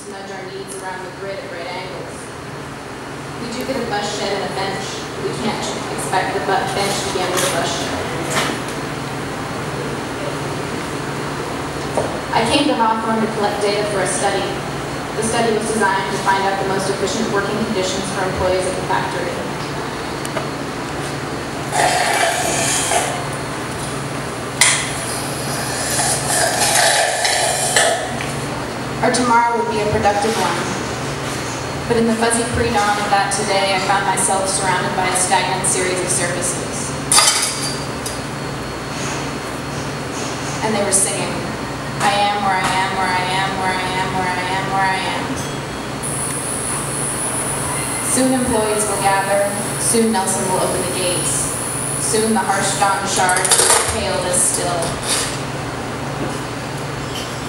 to nudge our needs around the grid at right angles. We do get a bus shed and a bench, but we can't expect the bench to be under the bus shed. I came to Hawthorne to collect data for a study. The study was designed to find out the most efficient working conditions for employees at the factory. Our tomorrow would be a productive one. But in the fuzzy pre-dawn of that today, I found myself surrounded by a stagnant series of surfaces. And they were singing, I am where I am, where I am, where I am, where I am, where I am. Soon employees will gather, soon Nelson will open the gates. Soon the harsh dawn shards will be pale as still.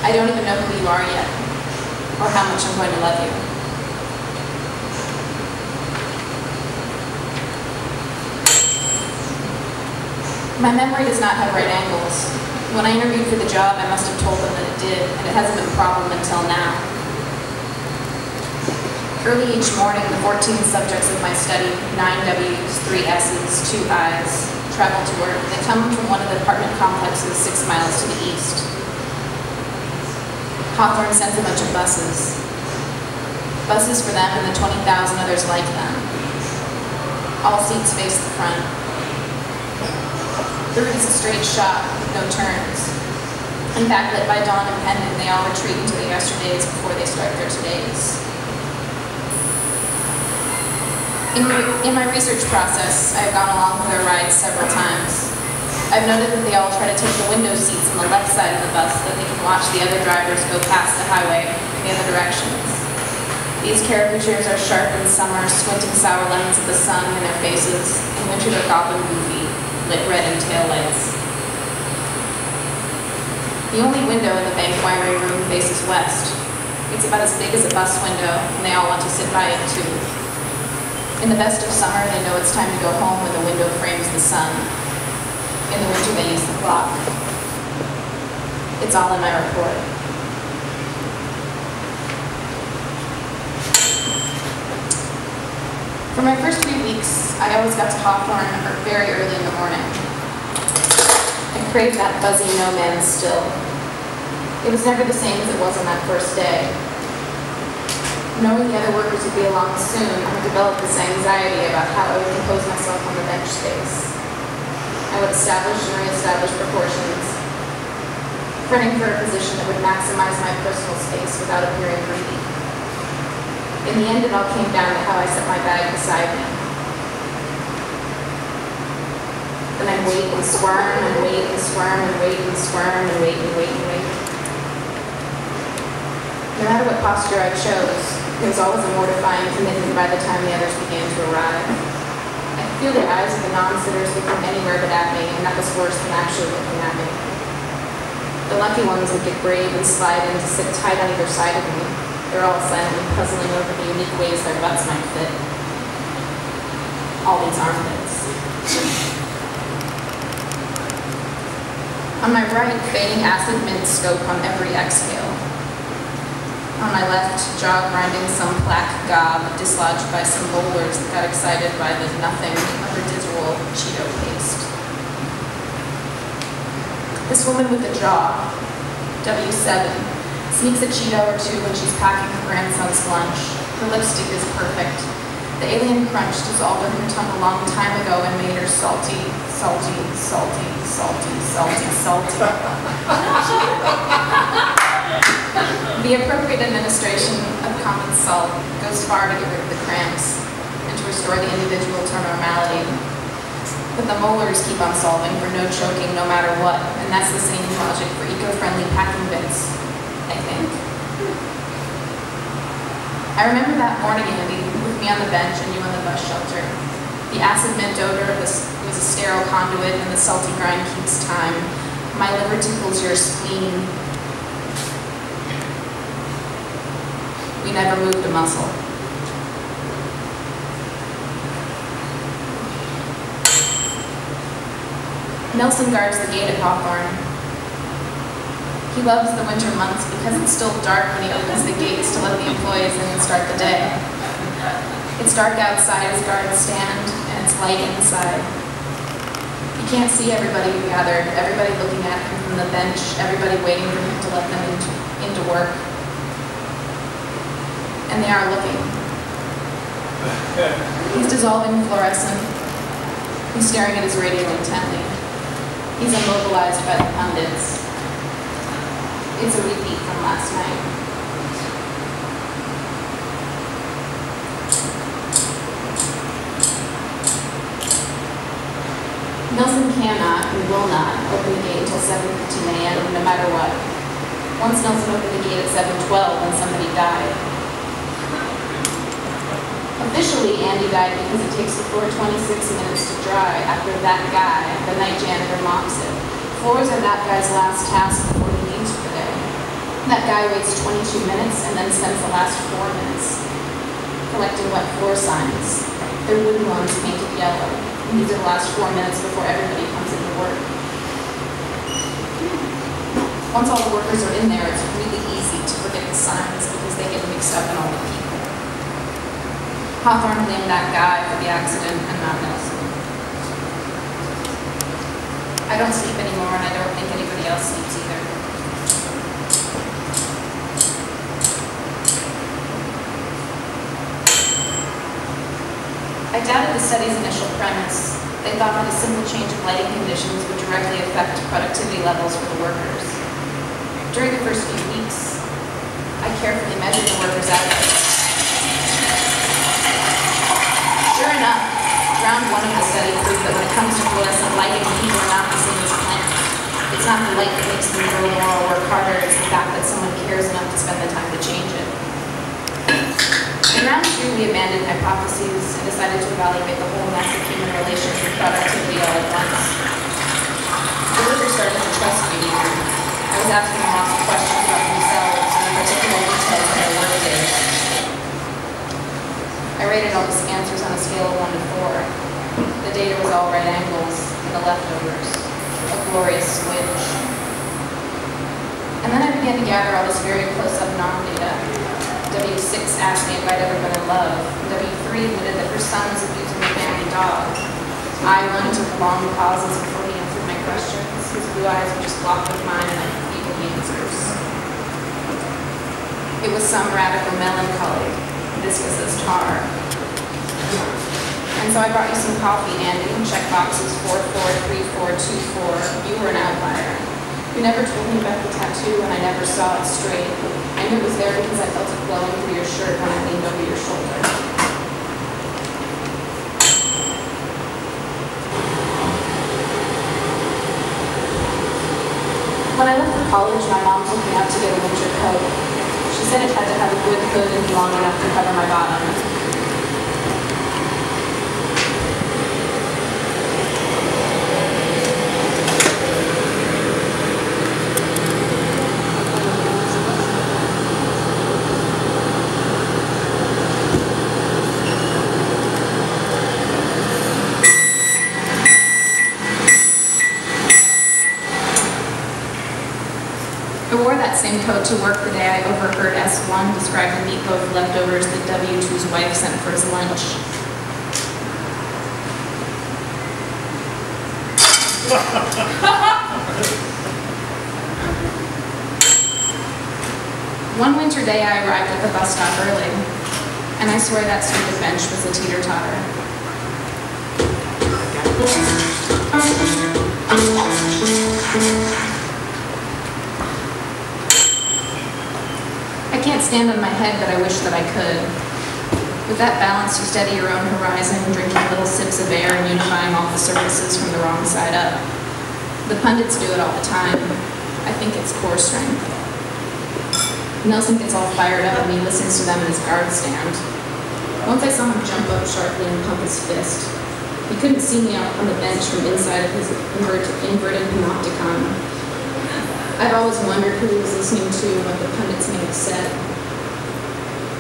I don't even know who you are yet, or how much I'm going to love you. My memory does not have right angles. When I interviewed for the job, I must have told them that it did, and it hasn't been a problem until now. Early each morning, the 14 subjects of my study, 9 W's, 3 S's, 2 I's, travel to work. They come from one of the apartment complexes 6 miles to the east. Hawthorne sends a bunch of buses. Buses for them and the 20,000 others like them. All seats face the front. The route is a straight shot with no turns. In fact, lit by dawn and pendant, they all retreat into their yesterdays before they start their todays. In my research process, I have gone along for their rides several times. I've noted that they all try to take the window seats on the left side of the bus so that they can watch the other drivers go past the highway in the other directions. These caricatures are sharp in summer, squinting sour lemons at the sun in their faces. In winter, they're goblin goofy, lit red in taillights. The only window in the bank winery room faces west. It's about as big as a bus window, and they all want to sit by it too. In the best of summer, they know it's time to go home when the window frames the sun. In the winter, they use the clock. It's all in my report. For my first few weeks, I always got to Hawthorne very early in the morning. I craved that fuzzy no man's still. It was never the same as it was on that first day. Knowing the other workers would be along soon, I developed this anxiety about how I would compose myself on the bench space. I would establish and reestablish proportions, fretting for a position that would maximize my personal space without appearing greedy. In the end, it all came down to how I set my bag beside me. Then I'd wait and squirm and wait and squirm and wait and squirm and wait and wait and wait. No matter what posture I chose, it was always a mortifying commitment by the time the others began to arrive. I could feel the eyes of the non-sitters looking anywhere but at me, and that was worse than actually looking at me. The lucky ones would get brave and slide in to sit tight on either side of me. They're all silently puzzling over the unique ways their butts might fit. All these armpits. On my right, fading acid mint scope on every exhale. On my left, jaw grinding some plaque gob dislodged by some bowlers that got excited by the nothing of residual Cheeto paste. This woman with the jaw, W7, sneaks a Cheeto or two when she's packing her grandson's lunch. Her lipstick is perfect. The alien crunch dissolved in her tongue a long time ago and made her salty, salty, salty, salty, salty, salty. The appropriate administration of common salt goes far to get rid of the cramps and to restore the individual to normality. But the molars keep on solving for no choking no matter what, and that's the same logic for eco-friendly packing bits, I think. I remember that morning, Andy, with me on the bench and you on the bus shelter. The acid mint odor was a sterile conduit and the salty grind keeps time. My liver tickles your spleen. We never moved a muscle. Nelson guards the gate at Hawthorne. He loves the winter months because it's still dark when he opens the gates to let the employees in and start the day. It's dark outside his garden stand, and it's light inside. You can't see everybody who gathered, everybody looking at him from the bench, everybody waiting for him to let them into work. And they are looking. He's dissolving fluorescent. He's staring at his radio intently. He's immobilized by the pundits. It's a repeat from last night. Nelson cannot and will not open the gate until 7:15 a.m. no matter what. Once Nelson opened the gate at 7:12 when somebody died. Officially, Andy died because it takes the floor 26 minutes to dry after that guy, the night janitor, mops it. Floors are that guy's last task before he leaves for the day. That guy waits 22 minutes and then spends the last 4 minutes collecting wet floor signs. They're wooden ones painted yellow. And these are the last 4 minutes before everybody comes into work. Once all the workers are in there, it's really easy to forget the signs because they get mixed up in all the people. Hawthorne blamed that guy for the accident and not Nelson. I don't sleep anymore, and I don't think anybody else sleeps either. I doubted the study's initial premise. They thought that a simple change of lighting conditions would directly affect productivity levels for the workers. During the first few weeks, I carefully measured the workers' output. Sure enough, round one of the study proved that when it comes to fluorescent lighting, people are not the same as plants. It's not the light that makes them grow more or work harder, it's the fact that someone cares enough to spend the time to change it. In round two, we abandoned hypotheses and decided to evaluate the whole mess of human relations and productivity all at once. The workers started to trust me more. I was asking them lots of questions about themselves and the particular details of their work days. I rated all the answers on a scale of 1 to 4. The data was all right angles and the leftovers. A glorious switch. And then I began to gather all this very close-up non-data. W6 asked me if I'd ever been in love. W3 admitted that her son was abusing the family dog. I1 took long pauses before he answered my questions. His blue eyes were just blocked with mine and I could feel the answers. It was some radical melancholy, viscous as tar. And so I brought you some coffee, Andy, and check boxes 443424. You were an outlier. You never told me about the tattoo and I never saw it straight. I knew it was there because I felt it glowing through your shirt when I leaned over your shoulder. When I left for college, my mom took me out to get a winter coat. She said it had to have a good hood and be long enough to cover my bottom. I wore that same coat to work the day I overheard S1 describe the meatloaf leftovers that W2's wife sent for his lunch. One winter day I arrived at the bus stop early, and I swear that stupid bench was a teeter-totter. I can't stand on my head, but I wish that I could. With that balance, you steady your own horizon, drinking little sips of air and unifying all the surfaces from the wrong side up. The pundits do it all the time. I think it's core strength. Nelson gets all fired up when he listens to them in his guard stand. Once I saw him jump up sharply and pump his fist. He couldn't see me out on the bench from inside of his inverted panopticon. I've always wondered who he was listening to and what the pundits may have said.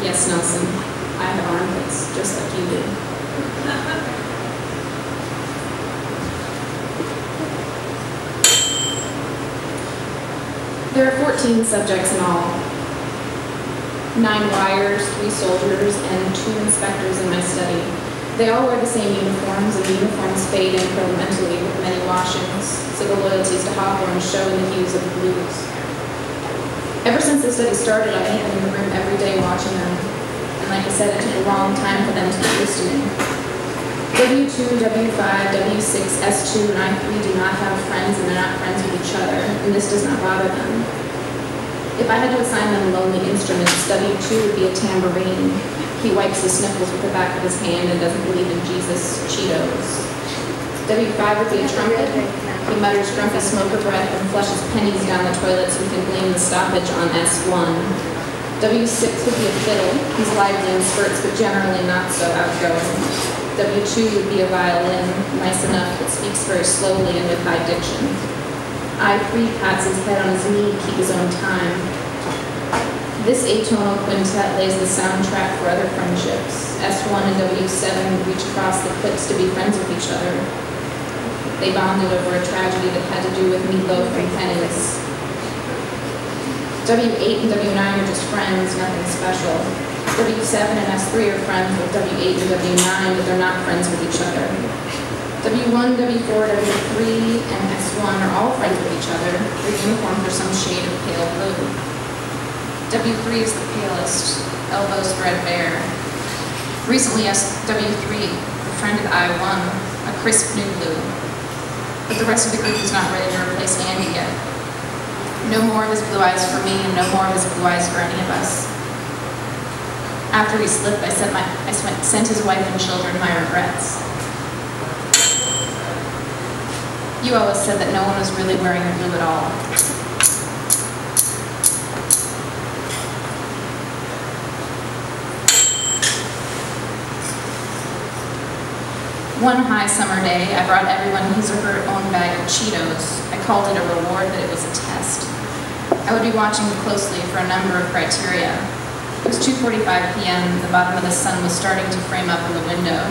Yes, Nelson, I have armpits, just like you do. There are 14 subjects in all. 9 wires, 3 soldiers, and 2 inspectors in my study. They all wear the same uniforms, and the uniforms fade incrementally with many washings, so the loyalties to Hawthorne show in the hues of the blues. Ever since the study started, I meet them in the room every day watching them, and like I said, it took a long time for them to get used to me. W2, W5, W6, S2, and I3 do not have friends, and they're not friends with each other, and this does not bother them. If I had to assign them lonely instruments, W2 would be a tambourine. He wipes his sniffles with the back of his hand and doesn't believe in Jesus, Cheetos. W5 would be a trumpet. He mutters grumpy smoker breath and flushes pennies down the toilet so we can blame the stoppage on S1. W6 would be a fiddle. He's lively in spurts, but generally not so outgoing. W2 would be a violin, nice enough, but speaks very slowly and with high diction. I3 pats his head on his knee to keep his own time. This atonal quintet lays the soundtrack for other friendships. S1 and W7 reach across the cliffs to be friends with each other. They bonded over a tragedy that had to do with meatloaf and pennies. W8 and W9 are just friends, nothing special. W7 and S3 are friends with W8 and W9, but they're not friends with each other. W1, W4, W3, and S1 are all friends with each other. Their uniforms are some shade of pale blue. W3 is the palest, elbows spread bare. Recently, W3 befriended I1, a crisp new blue. But the rest of the group is not ready to replace Andy yet. No more of his blue eyes for me, and no more of his blue eyes for any of us. After he slipped, I sent his wife and children my regrets. You always said that no one was really wearing blue at all. One high summer day, I brought everyone his or her own bag of Cheetos. I called it a reward, but it was a test. I would be watching closely for a number of criteria. It was 2:45 p.m. The bottom of the sun was starting to frame up in the window.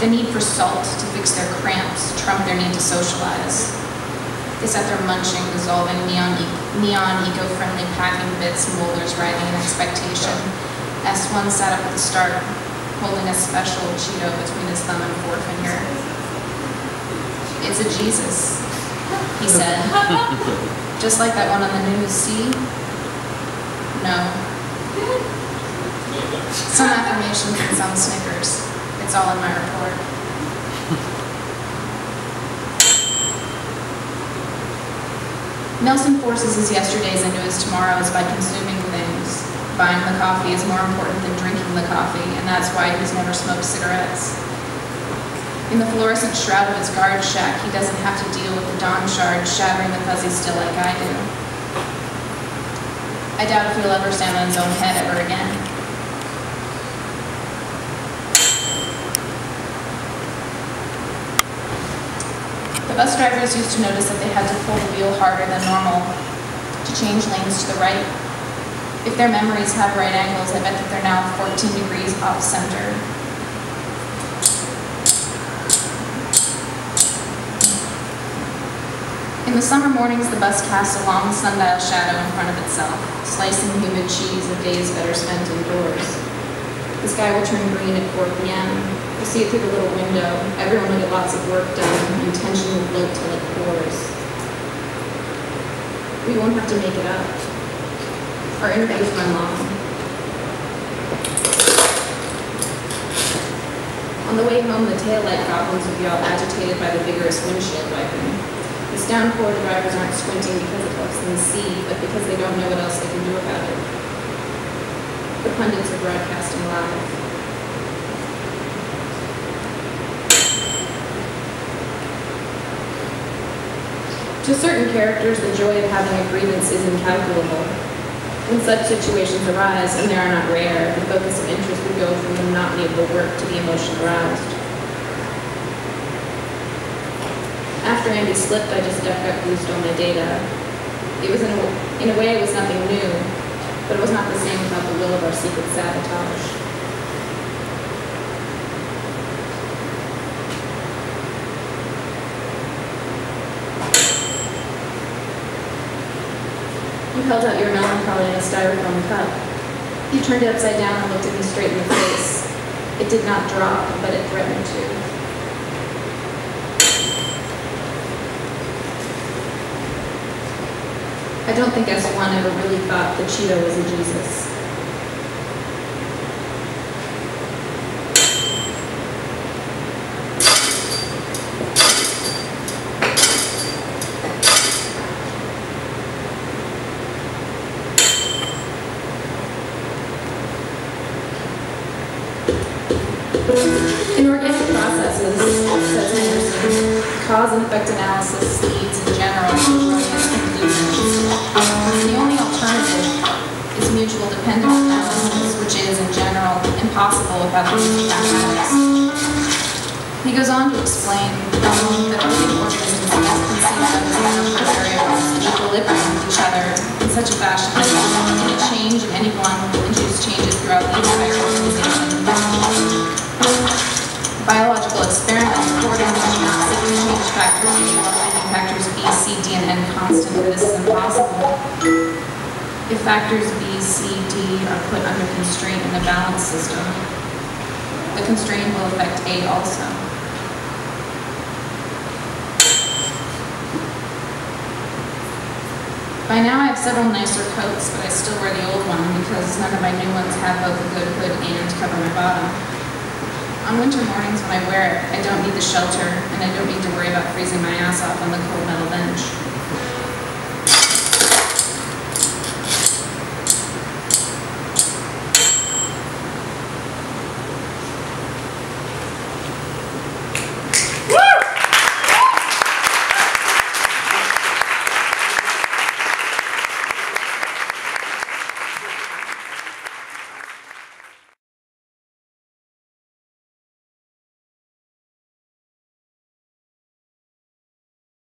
The need for salt to fix their cramps trumped their need to socialize. They sat there munching, dissolving neon eco-friendly packing bits, molders writing in expectation. S1 sat up at the start, holding a special Cheeto between his thumb and forefinger. "It's a Jesus," he said. "Just like that one on the news, see?" "No." Some affirmations and some Snickers. It's all in my report. Nelson forces his yesterdays into his tomorrows by consuming things. Buying the coffee is more important than drinking the coffee, and that's why he's never smoked cigarettes. In the fluorescent shroud of his guard shack, he doesn't have to deal with the dawn shards shattering the fuzzy still like I do. I doubt if he'll ever stand on his own head ever again. The bus drivers used to notice that they had to pull the wheel harder than normal to change lanes to the right. If their memories have right angles, I bet that they're now 14 degrees off center. In the summer mornings, the bus casts a long sundial shadow in front of itself, slicing humid cheese of days better spent indoors. The sky will turn green at 4 p.m. You see it through the little window. Everyone will get lots of work done, and tension will build till it pours. We won't have to make it up. Our interviews run long. On the way home, the taillight goblins would be all agitated by the vigorous windshield wiping. This downpour, the drivers aren't squinting because it helps them see, but because they don't know what else they can do about it. The pundits are broadcasting live. To certain characters, the joy of having a grievance is incalculable. When such situations arise, and they are not rare, the focus of interest would go from the monotony of the work to the emotion aroused. After Andy slipped, I just duck-duck-goosed all my data. It was in a way, it was nothing new, but it was not the same without the will of our secret sabotage. You held out your melancholy in a styrofoam cup. You turned it upside down and looked at me straight in the face. It did not drop, but it threatened to. I don't think S1 ever really thought that Cheeto was a Jesus. Inorganic processes, says Henderson, cause and effect analysis leads in general to erroneous conclusions. The only alternative is mutual dependence analysis, which is, in general, impossible without the use of mathematics. He goes on to explain that living organisms are best conceived of as molecular variables in equilibrium with each other in such a fashion that any change in any one will induce changes throughout the entire organization. Biological experiments accordingly do not simply change factors A while leaving factors B, C, D, and N constant, for this is impossible. If factors B, C, D are put under constraint in the balance system, the constraint will affect A also. By now I have several nicer coats, but I still wear the old one because none of my new ones have both a good hood and cover my bottom. On winter mornings when I wear it, I don't need the shelter, and I don't need to worry about freezing my ass off on the cold metal bench.